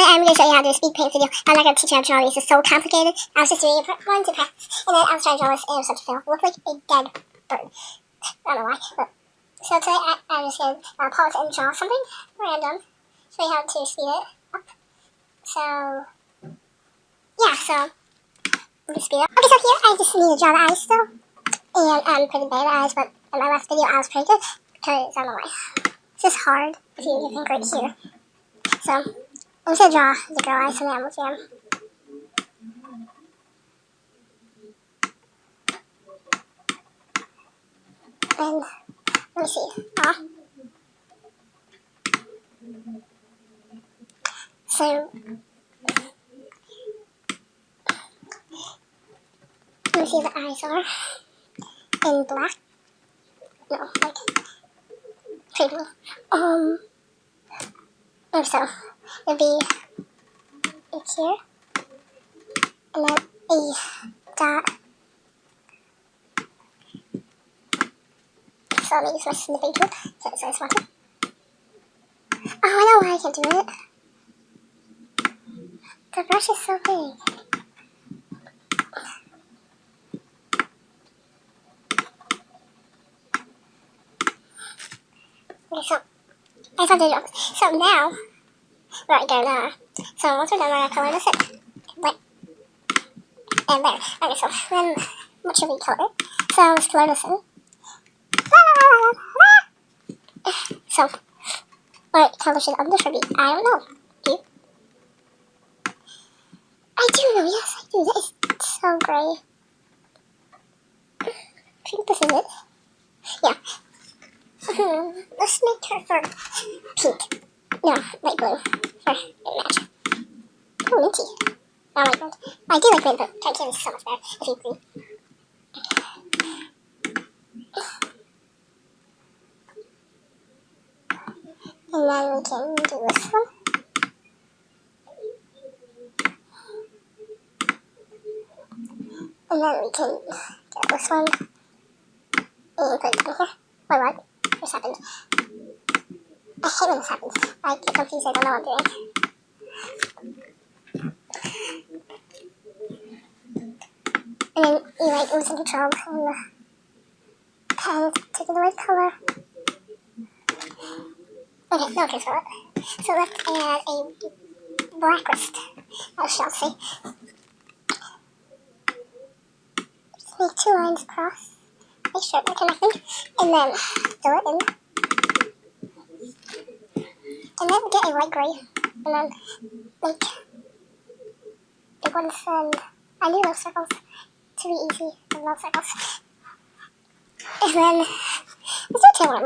I'm going to show you how to do a speed paint video. I'm not going to teach you how to draw these. It's so complicated. I was just doing it for 1, 2 practice. And then I was trying to draw this, and it was such a fail. It looked like a dead bird. I don't know why. But. So today I'm just going to pause and draw something random. Show you how to speed it up. So, yeah, so let me speed it up. Okay, so here I just need to draw the eyes still. And I'm pretty bad at eyes, but in my last video I was pretty good. Because I don't know why. It's just hard if you think right here. So, I'm just going to draw the girl eyes from the animal jam. And, let me see. So, let me see the eyes are in black. No, like, pretty blue. And so, it'd be here, and then a dot. So I'm going to use my snipping tool, so it's nice one. Oh, I know why I can't do it. The brush is so big. Okay, so I thought they don't. So now we're gonna. So once we're done, we're gonna color this in. Like, and there. Okay, so then what should we color? So let's color this in. So what color should the other should be? I don't know. Do you? I do know. Yes, I do. That is so gray. I think this is it. Yeah. Let's make her for pink. No, light blue. For match. Oh, minty. Oh my god. I do like green, but turquoise is so much better if you green. And then we can do this one. And then we can get this one. And put it down here. Wait, what? This happened. I hate when this happens. I get confused, I don't know what I'm doing. And then you like lose control and the pen taking the right color. Okay, no control. So let's add a black wrist, I shall say. Just make 2 lines across. Make sure they're connected. And then fill it in. And then get a light gray. And then make big ones and I do those circles to be easy and love circles. And then let's do a tail one.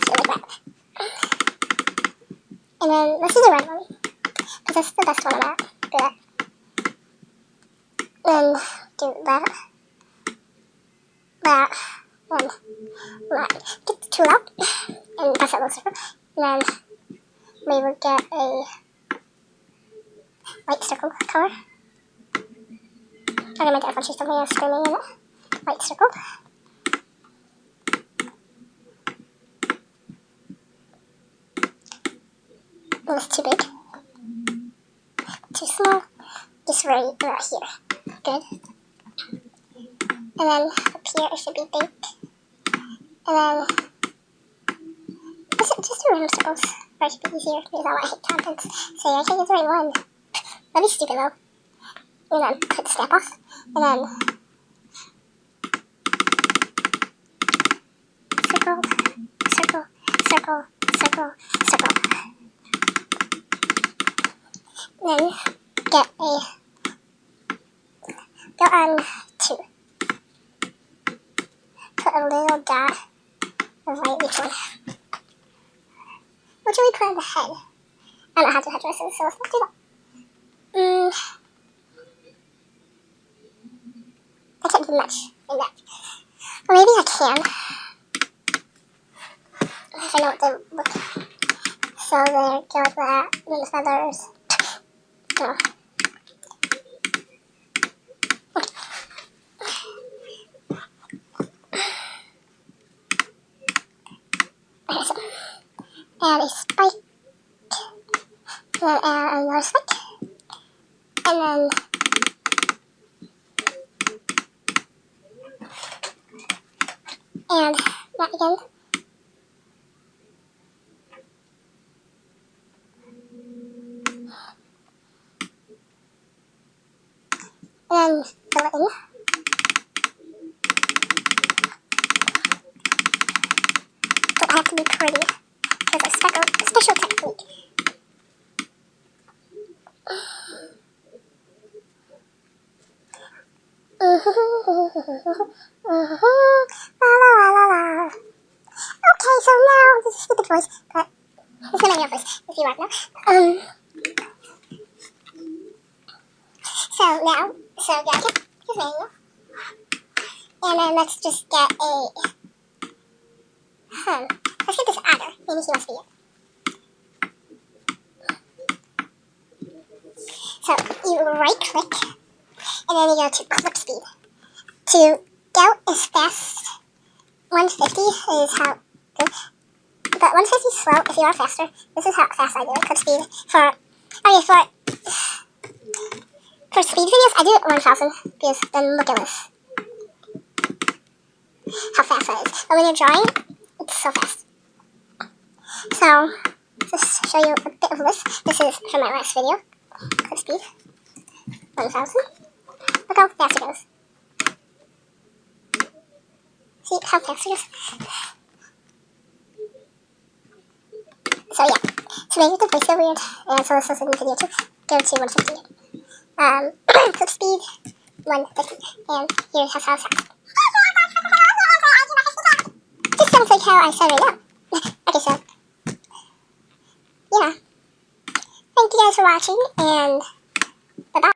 So like that. And then let's do the red one. Because that's the best one of that. Do that. Then do that. That. And that. Get the tool out. And press that little circle. And then we will get a white circle color. I'm gonna make it a bunch of something screaming in it. White circle. That's too big. Too small. Just right here. Good. And then up here it should be big. And then just do random circles. Or it should be easier because I hate contents. So I can't get the right one. That'd be stupid though. And then put the snap off. And then circle, circle, circle, circle, circle. And then get a go on 2. Put a little dot of white each one. What should we put on the head? I don't know how to headdress it, so let's not do that. I can't do much in that. Or maybe I can. If I know what to look. So there, go with that. And then the feathers. Oh. Okay, so add a spike, and then add another spike, and then and that again. And then fill it in. But I have to be pretty, because it's a special technique. Okay, so now this is a stupid voice, but it's not my real voice, if you want to know. So now, gotta get his manual, and then let's just get a, let's get this otter, maybe he wants to be it. So you right click, and then you go to clip speed. To go as fast, 150 is how good, but 150 is slow if you are faster. This is how fast I do it, clip speed. For speed videos, I do it 1000, because then look at this. How fast that is. But when you're drawing, it's so fast. So, just show you a bit of this. This is from my last video. Clip speed, 1000. Look how fast it goes. See how fast it goes? So yeah, to make the voice so weird, and so this is a new video too, go to 150. Clip speed, 150, and here's how it sounds. This sounds like how I sound right now. Okay, so, yeah. Thank you guys for watching, and